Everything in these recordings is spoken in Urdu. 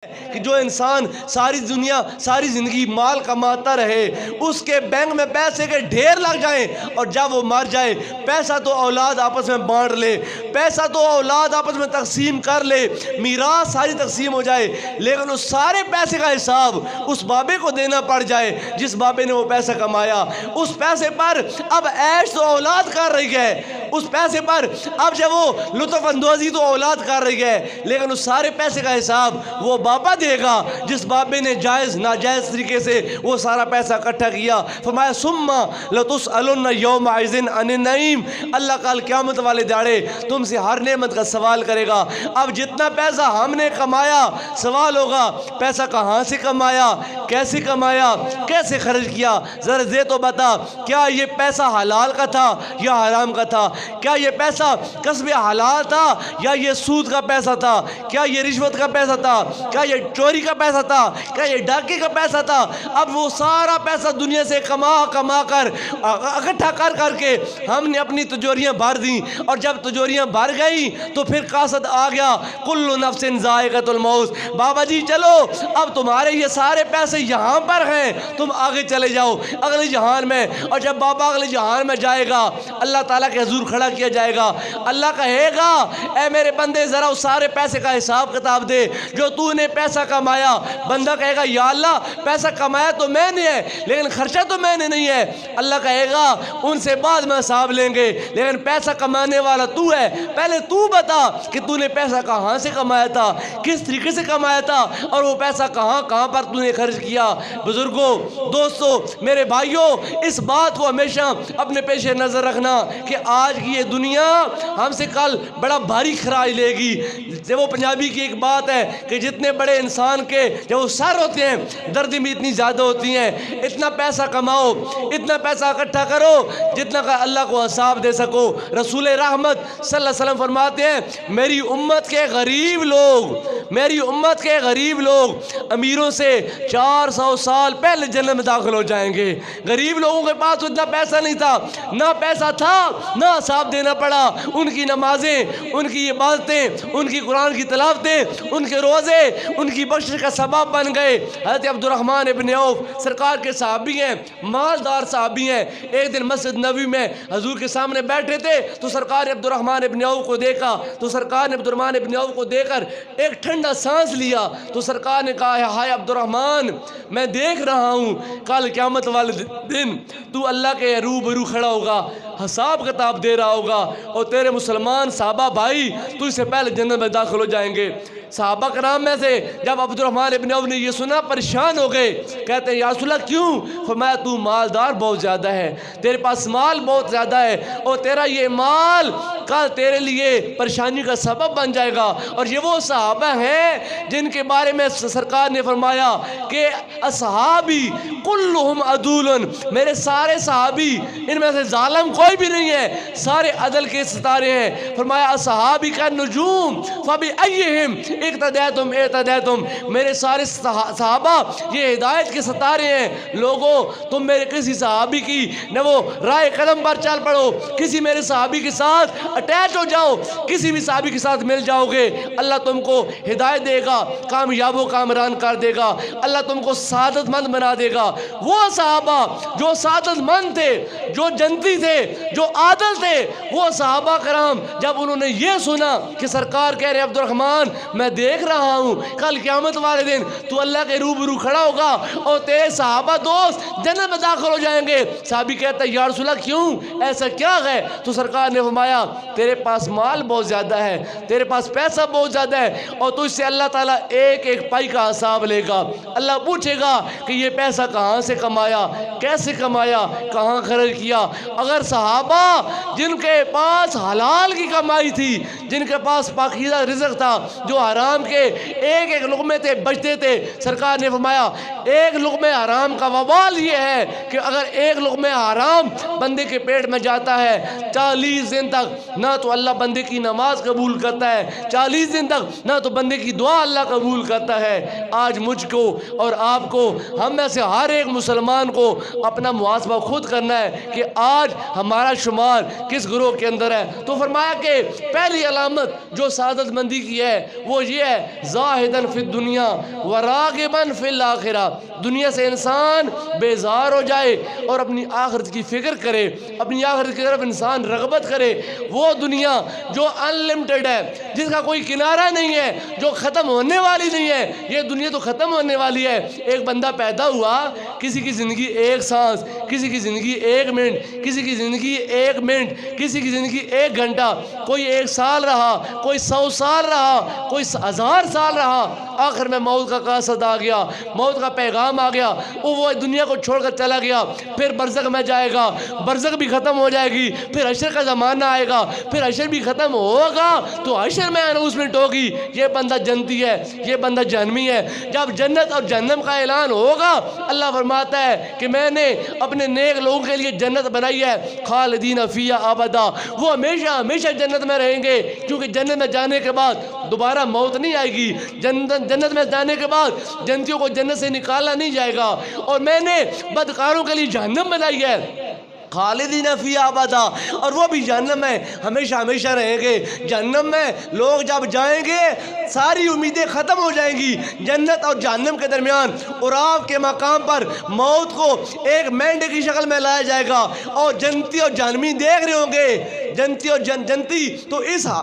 کہ جو انسان ساری دنیا ساری زندگی مال کماتا رہے، اس کے بینک میں پیسے کے ڈھیر لگ جائیں، اور جب وہ مر جائے پیسہ تو اولاد آپس میں بانٹ لے، پیسہ تو اولاد آپس میں تقسیم کر لے، میراث ساری تقسیم ہو جائے، لیکن اس سارے پیسے کا حساب اس بابے کو دینا پڑ جائے جس بابے نے وہ پیسہ کمایا۔ اس پیسے پر اب عیش تو اولاد کر رہی ہے، اس پیسے پر اب جب وہ لطف اندوزی تو اولاد کر رہی ہے، لیکن اس سارے پیسے کا حساب وہ بابا دے گا جس بابے نے جائز ناجائز طریقے سے وہ سارا پیسہ اکٹھا کیا۔ فرمایا ثم لتسألن یومئذ عن النعیم، اللہ کل قیامت والے دہاڑے تم سے ہر نعمت کا سوال کرے گا۔ اب جتنا پیسہ ہم نے کمایا سوال ہوگا پیسہ کہاں سے کمایا، کیسے کمایا، کیسے خرچ کیا، ذرا دے تو بتا، کیا یہ پیسہ حلال کا تھا یا حرام کا تھا، کیا یہ پیسہ کسب حلال تھا یا یہ سود کا پیسہ تھا، کیا یہ رشوت کا پیسہ تھا، کیا یہ چوری کا پیسہ تھا، کیا یہ ڈاکے کا پیسہ تھا۔ اب وہ سارا پیسہ دنیا سے کما کر اکٹھا کر کے ہم نے اپنی تجوریاں بھر دیں، اور جب تجوریاں بھر گئی تو پھر قاصد آ گیا، کل نفس ذائقۃ الموت، بابا جی چلو اب تمہارے یہ سارے پیسے یہاں پر ہیں، تم آگے چلے جاؤ اگلے جہان میں۔ اور جب بابا اگلے جہان میں جائے گا اللہ تعالیٰ کے حضور کھڑا کیا جائے گا، اللہ کہے گا اے میرے بندے ذرا اس سارے پیسے کا حساب کتاب دے جو تو نے پیسہ کمایا۔ بندہ کہے گا یا اللہ پیسہ کمایا تو میں نے ہے لیکن خرچہ تو میں نے نہیں ہے۔ اللہ کہے گا ان سے بعد میں حساب لیں گے، لیکن پیسہ کمانے والا تو ہے، پہلے تو بتا کہ تو نے پیسہ کہاں سے کمایا تھا، کس طریقے سے کمایا تھا، اور وہ پیسہ کہاں پر تو نے خرچ کیا۔ بزرگوں، دوستوں، میرے بھائیوں، اس بات کو ہمیشہ اپنے پیش نظر رکھنا کہ آج کی یہ دنیا ہم سے کل بڑا بھاری خراج لے گی۔ وہ پنجابی کی ایک بات ہے کہ جتنے بڑے انسان کے جب وہ سر ہوتے ہیں دردیں بھی اتنی زیادہ ہوتی ہیں۔ اتنا پیسہ کماؤ، اتنا پیسہ اکٹھا کرو جتنا کہ اللہ کو حساب دے سکو۔ رسول رحمت صلی اللہ علیہ وسلم فرماتے ہیں میری امت کے غریب لوگ امیروں سے 400 سال پہلے جنت میں داخل ہو جائیں گے۔ غریب لوگوں کے پاس اتنا پیسہ نہیں تھا، نہ پیسہ تھا نہ حساب دینا پڑا، ان کی نمازیں، ان کی عبادتیں، ان کی قرآن کی تلاوتیں، ان کے روزے ان کی بخشش کا سبب بن گئے۔ حضرت عبد الرحمن ابن عوف سرکار کے صحابی ہیں، مالدار صحابی ہیں۔ ایک دن مسجد نبوی میں حضور کے سامنے بیٹھے تھے تو سرکار نے عبد الرحمن ابن عوف کو دیکھا، تو سرکار نے عبد الرحمن ابن عوف کو دیکھ کر ایک ٹھنڈا سانس لیا، تو سرکار نے کہا ہائے عبد الرحمن، میں دیکھ رہا ہوں کل قیامت والے دن تو اللہ کے روبرو کھڑا ہوگا، حساب کتاب دے رہا ہوگا، اور تیرے مسلمان صحابہ بھائی تو اس سے پہلے جنت میں داخل ہو جائیں گے۔ صحابہ کرام میں سے جب عبد الرحمن ابن عوف نے یہ سنا پریشان ہو گئے، کہتے ہیں یا رسول اللہ کیوں؟ فرمایا تو مالدار بہت زیادہ ہے، تیرے پاس مال بہت زیادہ ہے، اور تیرا یہ مال کل تیرے لیے پریشانی کا سبب بن جائے گا۔ اور یہ وہ صحابہ ہیں جن کے بارے میں سرکار نے فرمایا کہ اصحابی کلہم عدول، میرے سارے صحابی ان میں سے ظالم کوئی بھی نہیں ہے، سارے عدل کے ستارے ہیں۔ فرمایا اصحابی کا نجوم فبأیہم اقتدیتم اعتدیتم، میرے سارے صحابہ یہ ہدایت کے ستارے ہیں۔ لوگوں تم میرے کسی صحابی کی نہ وہ رائے قدم پر چل پڑو، کسی میرے صحابی کے ساتھ اٹیچ ہو جاؤ، کسی بھی صحابی کے ساتھ مل جاؤ گے، اللہ تم کو ہدایت دے گا، کامیاب و کامران کر دے گا، اللہ تم کو سعادت مند بنا دے گا۔ وہ صحابہ جو سعادت مند تھے، جو جنتی تھے، جو عادل تھے، وہ صحابہ کرام جب انہوں نے یہ سنا کہ سرکار کہہ رہے عبد الرحمن میں دیکھ رہا ہوں کل قیامت والے دن تو اللہ کے روبرو کھڑا ہوگا اور تیرے صحابہ دوست جنت میں داخل ہو جائیں گے۔ صحابی کہتا ہے یا رسول اللہ کیوں، ایسا کیا ہے؟ تو سرکار نے فرمایا تیرے پاس مال بہت زیادہ ہے، تیرے پاس پیسہ بہت زیادہ ہے، اور تو اس سے اللہ تعالیٰ ایک ایک پائی کا حساب لے گا۔ اللہ پوچھے گا کہ یہ پیسہ کہاں سے کمایا، کیسے کمایا، کہاں خرچ کیا۔ اگر صحابہ جن کے پاس حلال کی کمائی تھی، جن کے پاس پاکیزہ رزق تھا، جو حرام کے ایک ایک لقمے تھے بچتے تھے، سرکار نے فرمایا ایک لقمے حرام کا وبال یہ ہے کہ اگر ایک لقمے حرام بندے کے پیٹ میں جاتا ہے 40 دن تک نہ تو اللہ بندے کی نماز قبول کرتا ہے، 40 دن تک نہ تو بندے کی دعا اللہ قبول کرتا ہے۔ آج مجھ کو اور آپ کو، ہم میں سے ہر ایک مسلمان کو اپنا محاسبہ خود کرنا ہے کہ آج ہمارے تمہارا شمار کس گروہ کے اندر ہے؟ تو فرمایا کہ پہلی علامت جو سعادت مندی کی ہے وہ یہ ہے زاہدن فی الدنیا وراغبن فی الآخرہ، دنیا سے انسان بیزار ہو جائے اور اپنی آخرت کی فکر کرے، اپنی آخرت کی طرف انسان رغبت کرے۔ وہ دنیا جو انلمیٹڈ ہے، جس کا کوئی کنارہ نہیں ہے، جو ختم ہونے والی نہیں ہے، یہ دنیا تو ختم ہونے والی ہے۔ ایک بندہ پیدا ہوا، کسی کی زندگی ایک سانس، کسی کی زندگی ایک منٹ، کسی کی زندگی ایک منٹ، کسی کی زندگی ایک گھنٹہ، کوئی 1 سال رہا، کوئی 100 سال رہا، کوئی 1000 سال رہا، آخر میں موت کا قاصد آ گیا، موت کا پیغام آ گیا، وہ دنیا کو چھوڑ کر چلا گیا۔ پھر برزخ میں جائے گا، برزخ بھی ختم ہو جائے گی، پھر حشر کا زمانہ آئے گا، پھر حشر بھی ختم ہوگا تو حشر میں اناؤنسمنٹ ہوگی یہ بندہ جنتی ہے، یہ بندہ جہنمی ہے۔ جب جنت اور جہنم کا اعلان ہوگا، اللہ فرماتا ہے کہ میں نے اپنے نیک لوگوں کے لیے جنت بنائی ہے، خالدین فیہا ابدا، وہ ہمیشہ ہمیشہ جنت میں رہیں گے، کیونکہ جنت میں جانے کے بعد دوبارہ موت نہیں آئے گی۔ جنت میں جانے کے بعد جنتیوں کو جنت سے نکالا نہیں جائے گا۔ اور میں نے بدکاروں کے لیے جہنم بنائی ہے، خالدین فیہا ابدا، اور وہ بھی جہنم میں ہمیشہ ہمیشہ رہیں گے۔ جہنم میں لوگ جب جائیں گے ساری امیدیں ختم ہو جائیں گی۔ جنت اور جہنم کے درمیان عراف کے مقام پر موت کو ایک مینڈے کی شکل میں لایا جائے گا، اور جنتی اور جہنمی دیکھ رہے ہوں گے۔ جنتی اور جنتی تو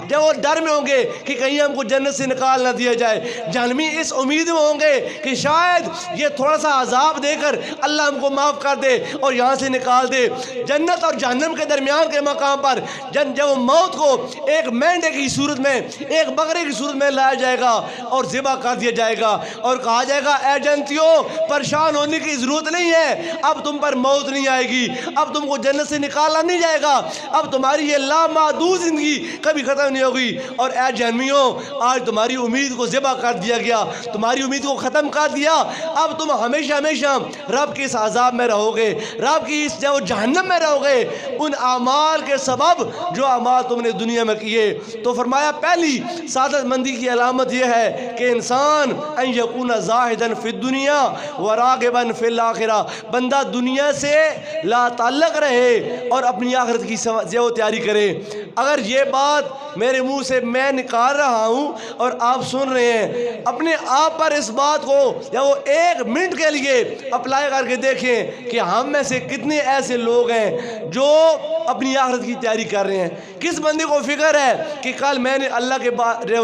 جب وہ ڈر میں ہوں گے کہ کہیں ہم کو جنت سے نکال نہ دیا جائے، جہنمی اس امید میں ہوں گے کہ شاید یہ تھوڑا سا عذاب دے کر اللہ ہم کو معاف کر دے اور یہاں سے نکال دے۔ جنت اور جہنم کے درمیان کے مقام پر جب موت کو ایک مینڈے کی صورت میں، ایک بکرے کی صورت میں لایا جائے گا اور ذبح کر دیا جائے گا، اور کہا جائے گا اے جنتیوں پریشان ہونے کی ضرورت نہیں ہے، اب تم پر موت نہیں آئے گی، اب تم کو جنت سے نکالا نہیں جائے گا، اب تمہاری یہ لامحدود زندگی کبھی ختم نہیں ہوگی، اور اے جہنمیوں آج تمہاری امید کو ذبح کر دیا گیا، تمہاری امید کو ختم کر دیا، اب تم ہمیشہ ہمیشہ رب کے اس عذاب میں رہو گے، رب کی اس جہنم میں رہو گے ان اعمال کے سبب جو اعمال تم نے دنیا میں کیے۔ تو فرمایا پہلی سعادت مندی کی علامت یہ ہے کہ انسان ان یکون زاہدن فی الدنیا وراغبن فی الآخرہ، بندہ دنیا سے لا تعلق رہے اور اپنی آخرت کی زیو تیاری کرے۔ اگر یہ بات میرے منہ سے میں نکال رہا ہوں اور آپ سن رہے ہیں، اپنے آپ پر اس بات کو یا وہ 1 منٹ کے لیے اپلائی کر کے دیکھیں کہ ہم میں سے کتنے ایسے لوگ ہیں جو اپنی آخرت کی تیاری کر رہے ہیں۔ کس بندے کو فکر ہے کہ کل میں نے اللہ کے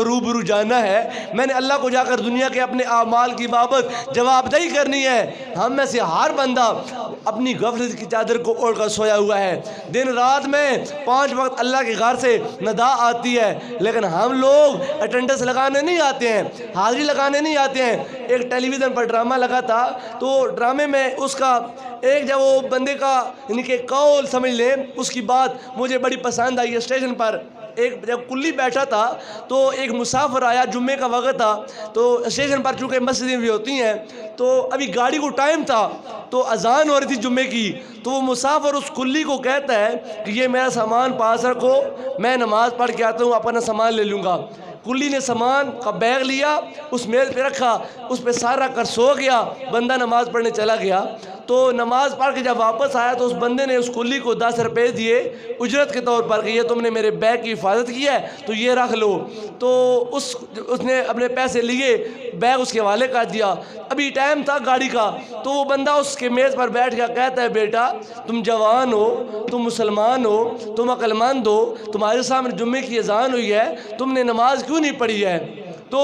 روبرو جانا ہے، میں نے اللہ کو جا کر دنیا کے اپنے اعمال کی بابت جواب دہی کرنی ہے؟ ہم میں سے ہر بندہ اپنی غفلت کی چادر کو اوڑھ کر سویا ہوا ہے۔ دن رات میں 5 وقت اللہ کے گھر سے ندا آتی ہے، لیکن ہم لوگ اٹینڈنس لگانے نہیں آتے ہیں، حاضری لگانے نہیں آتے ہیں۔ ایک ٹیلی ویژن پر ڈرامہ لگا تھا، تو ڈرامے میں اس کا ایک جب وہ بندے کا یعنی کہ قول سمجھ لیں، اس کی بات مجھے بڑی پسند آئی۔ اسٹیشن پر ایک جب کلی بیٹھا تھا تو ایک مسافر آیا، جمعے کا وقت تھا، تو اسٹیشن پر چونکہ مسجدیں بھی ہوتی ہیں تو ابھی گاڑی کو ٹائم تھا، تو اذان ہو رہی تھی جمعے کی، تو وہ مسافر اس کلی کو کہتا ہے کہ یہ میرا سامان پاس رکھو، میں نماز پڑھ کے آتا ہوں، اپنا سامان لے لوں گا۔ کلی نے سامان کا بیگ لیا، اس میز پہ رکھا، اس پہ سارا کر سو گیا، بندہ نماز پڑھنے چلا گیا۔ تو نماز پڑھ کے جب واپس آیا تو اس بندے نے اس کلی کو 10 روپے دیے اجرت کے طور پر کہ یہ تم نے میرے بیگ کی حفاظت کی ہے تو یہ رکھ لو۔ تو اس نے اپنے پیسے لیے، بیگ اس کے حوالے کر دیا۔ ابھی ٹائم تھا گاڑی کا، تو وہ بندہ اس کے میز پر بیٹھ گیا، کہتا ہے بیٹا تم جوان ہو، تم مسلمان ہو، تم عقل مند ہو، تمہارے سامنے جمعے کی اذان ہوئی ہے، تم نے نماز کیوں نہیں پڑھی ہے؟ تو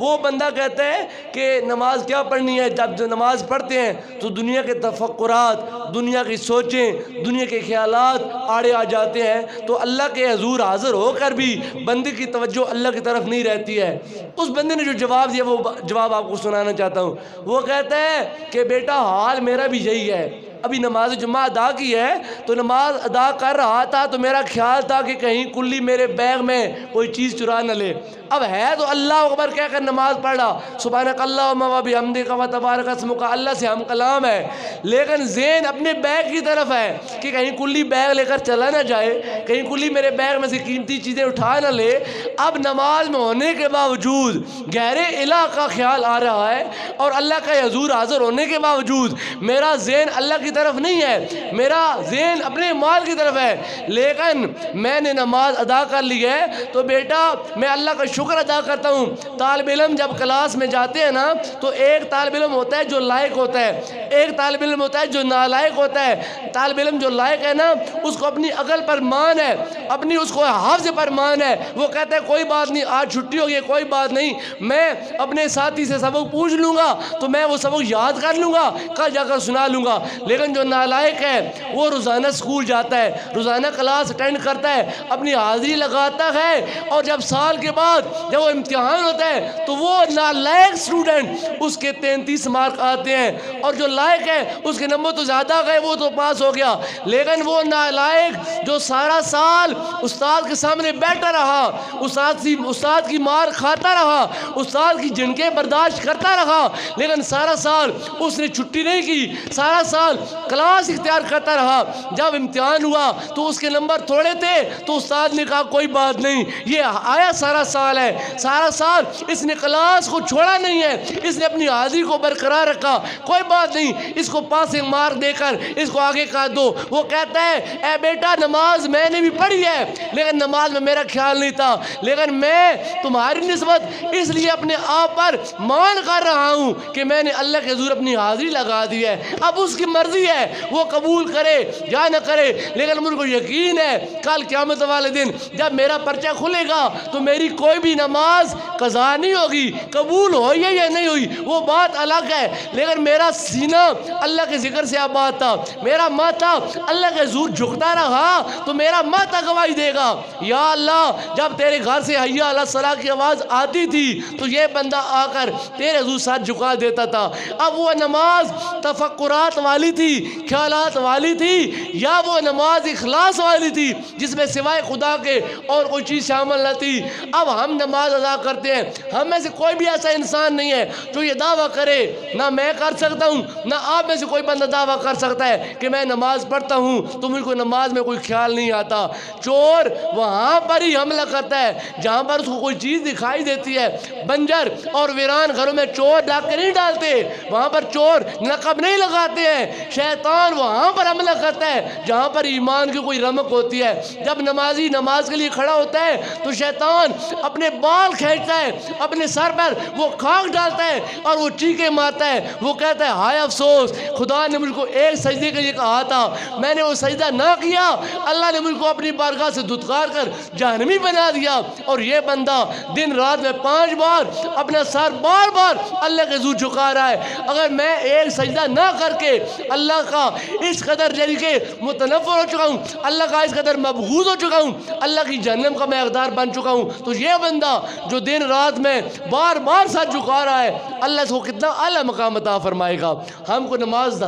وہ بندہ کہتا ہے کہ نماز کیا پڑھنی ہے، جب نماز پڑھتے ہیں تو دنیا کے تفکرات، دنیا کی سوچیں، دنیا کے خیالات آڑے آ جاتے ہیں، تو اللہ کے حضور حاضر ہو کر بھی بندے کی توجہ اللہ کی طرف نہیں رہتی ہے۔ اس بندے نے جو جواب دیا وہ جواب آپ کو سنانا چاہتا ہوں۔ وہ کہتا ہے کہ بیٹا حال میرا بھی یہی ہے، ابھی نماز جمعہ ادا کی ہے تو نماز ادا کر رہا تھا تو میرا خیال تھا کہ کہیں کلی میرے بیگ میں کوئی چیز چرا نہ لے، اب ہے تو اللہ اکبر کہہ کر نماز پڑھ رہا، سبحانک اللہم و بحمدک و تبارک اسمک، اللہ سے ہم کلام ہے، لیکن ذہن اپنے بیگ کی طرف ہے کہ کہیں کلی بیگ لے کر چلا نہ جائے، کہیں کلی میرے بیگ میں سے قیمتی چیزیں اٹھا نہ لے۔ اب نماز میں ہونے کے باوجود گہرے الہ کا خیال آ رہا ہے، اور اللہ کا حضور حاضر ہونے کے باوجود میرا ذہن اللہ کی طرف نہیں ہے، میرا ذہن اپنے مال کی طرف ہے، لیکن میں نے نماز ادا کر لی ہے تو بیٹا میں اللہ کا شکر ادا کرتا ہوں۔ طالب علم جب کلاس میں جاتے ہیں نا تو ایک طالب علم ہوتا ہے جو لائق ہوتا ہے، ایک طالب علم ہوتا ہے جو نالائق ہوتا ہے۔ طالب علم جو لائق ہے نا اس کو اپنی عقل پر مان ہے، اپنی اس کو حافظ پر مان ہے، وہ کہتا ہے کوئی بات نہیں آج چھٹی ہوگی کوئی بات نہیں، میں اپنے ساتھی سے سبق پوچھ لوں گا تو میں وہ سبق یاد کر لوں گا، کل جا کر سنا لوں گا۔ لیکن جو نالائق ہے وہ روزانہ سکول جاتا ہے، روزانہ کلاس اٹینڈ کرتا ہے، اپنی حاضری لگاتا ہے، اور جب سال کے بعد جب وہ امتحان ہوتا ہے تو وہ نالائق اسٹوڈنٹ اس کے 33 مارک آتے ہیں، اور جو لائق ہے اس کے نمبر تو زیادہ گئے وہ تو پاس ہو گیا، لیکن وہ نالائق جو سارا سال استاد کے سامنے بیٹھا رہا، استاد کی مار کھاتا رہا، استاد کی جھنکیں برداشت کرتا رہا، لیکن سارا سال اس نے چھٹی نہیں کی، سارا سال کلاس اختیار کرتا رہا، جب امتحان ہوا تو اس کے نمبر تھوڑے تھے تو استاد نے کہا کوئی بات نہیں، یہ آیا سارا سال ہے، سارا سال اس نے کلاس کو چھوڑا نہیں ہے، اس نے اپنی حاضری کو برقرار رکھا، کوئی بات نہیں اس کو پاسنگ مارک دے کر اس کو آگے کا دو۔ وہ کہتا ہے اے بیٹا نماز میں نے بھی پڑھی ہے لیکن نماز میں میرا خیال نہیں تھا، لیکن میں تمہاری نسبت اس لیے اپنے آپ پر مان کر رہا ہوں کہ میں نے اللہ کے حضور اپنی حاضری لگا دی ہے، اب اس کی مرضی ہے وہ قبول کرے یا نہ کرے، لیکن مجھ کو یقین ہے کل قیامت والے دن جب میرا پرچہ کھلے گا تو میری کوئی بھی نماز قضا نہیں ہوگی، قبول ہوئی ہے یا نہیں ہوئی وہ بات الگ ہے، لیکن میرا سینہ اللہ کے ذکر سے آباد تھا، میرا ماتھا اللہ کے حضور جھکتا رہا تو میرا ماتھا گواہی دے گا۔ یا اللہ جب تیرے گھر سے حی علی الصلاۃ کی آواز آتی تھی تو یہ بندہ آ کر تیرے حضور ساتھ جھکا دیتا تھا، اب وہ نماز تفکرات والی تھی، خیالات والی تھی، یا وہ نماز اخلاص والی تھی جس میں سوائے خدا کے اور کوئی چیز شامل نہ تھی۔ اب ہم نماز ادا کرتے ہیں، ہم میں سے کوئی بھی ایسا انسان نہیں ہے جو یہ دعویٰ کرے، نہ میں کر سکتا ہوں نہ آپ میں سے کوئی بندہ دعویٰ کر سکتا ہے کہ میں نماز پڑھتا ہوں تو مجھ کو نماز میں کوئی خیال نہیں آتا۔ چور وہاں پر ہی حملہ کرتا ہے جہاں پر اس کو کوئی چیز دکھائی دیتی ہے، بنجر اور ویران گھروں میں چور ڈاکے نہیں ڈالتے، وہاں پر چور نقب نہیں لگاتے ہیں، شیطان وہاں پر حملہ کرتا ہے جہاں پر ایمان کی کوئی رمق ہوتی ہے۔ جب نمازی نماز کے لیے کھڑا ہوتا ہے تو شیطان اپنے بال کھینچتا ہے، اپنے سر پر وہ خاک ڈالتا ہے اور وہ چیخیں مارتا ہے، وہ کہتا ہے ہائے افسوس خدا نے مجھ کو ایک سجدے کے لیے کہا تھا میں نے وہ سجدہ نہ کیا، اللہ نے مجھ کو اپنی بارگاہ سے دھتکار کر جہنمی بنا دیا۔ اور یہ بندہ دن رات میں 5 بار اپنا سر بار بار اللہ کے حضور جھکا رہا ہے، اگر میں ایک سجدہ نہ کر کے اللہ کا اس قدر یعنی کہ متنفر ہو چکا ہوں، اللہ کا اس قدر مبغوض ہو چکا ہوں، اللہ کی جہنم کا میں حقدار بن چکا ہوں، تو یہ بندہ جو دن رات میں بار بار ساتھ جھکا رہا ہے اللہ اس کو کتنا اعلیٰ مقام عطا فرمائے گا۔ ہم کو نماز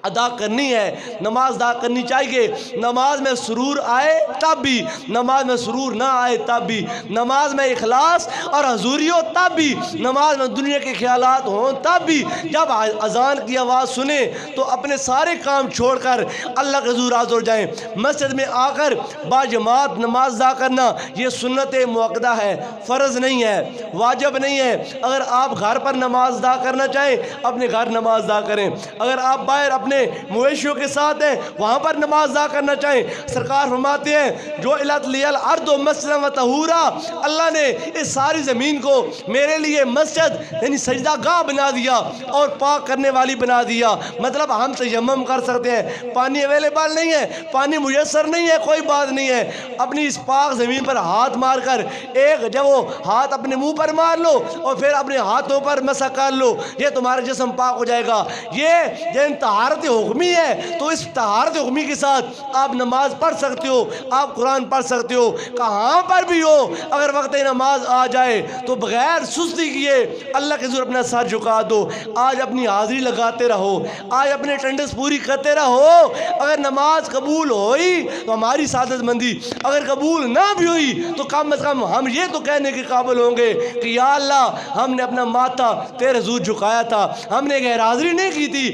ادا کرنی ہے، نماز ادا کرنی چاہیے، نماز میں سرور آئے تب بھی، نماز میں سرور نہ آئے تب بھی، نماز میں اخلاص اور حضوری ہو تب بھی، نماز میں دنیا کے خیالات ہوں تب بھی، جب اذان کی آواز سنیں تو اپنے سارے کام چھوڑ کر اللہ کے حضور حاضر ہو جائیں۔ مسجد میں آ کر باجماعت نماز ادا کرنا یہ سنت موقدہ ہے، فرض نہیں ہے، واجب نہیں ہے۔ اگر آپ گھر پر نماز ادا کرنا چاہیں اپنے گھر نماز ادا کریں، اگر آپ باہر اپنے مویشیوں کے ساتھ ہیں وہاں پر نماز ادا کرنا چاہیں، سرکار فرماتے ہیں جو الت لی الارض مسجدا و طہورا، اللہ نے اس ساری زمین کو میرے لیے مسجد یعنی سجدہ گاہ بنا دیا اور پاک کرنے والی بنا دیا، مطلب ہم تیمم کر سکتے ہیں، پانی اویلیبل نہیں ہے، پانی میسر نہیں ہے، کوئی بات نہیں ہے، اپنی اس پاک زمین پر ہاتھ مار کر ایک جب وہ ہاتھ اپنے منہ پر مار لو اور پھر اپنے ہاتھوں پر مسح کر لو، یہ تمہارا جسم پاک ہو جائے گا۔ یہ طہارت حکمی ہے، تو اس طہارت حکمی کے ساتھ آپ نماز پڑھ سکتے ہو، آپ قرآن پڑھ سکتے ہو، کہاں پر بھی ہو، اگر وقت نماز آ جائے تو بغیر سستی کیے اللہ کے حضور اپنا سر جھکا دو، آج اپنی حاضری لگاتے رہو، آج اپنے اٹینڈنس پوری کرتے رہو، اگر نماز قبول ہوئی تو ہماری سعادت مندی، اگر قبول نہ بھی ہوئی تو کم از کم ہم یہ تو کہنے کے قابل ہوں گے کہ یا اللہ ہم نے اپنا ماتھا تیرے حضور جھکایا تھا، ہم نے غیر حاضری نہیں کی تھی،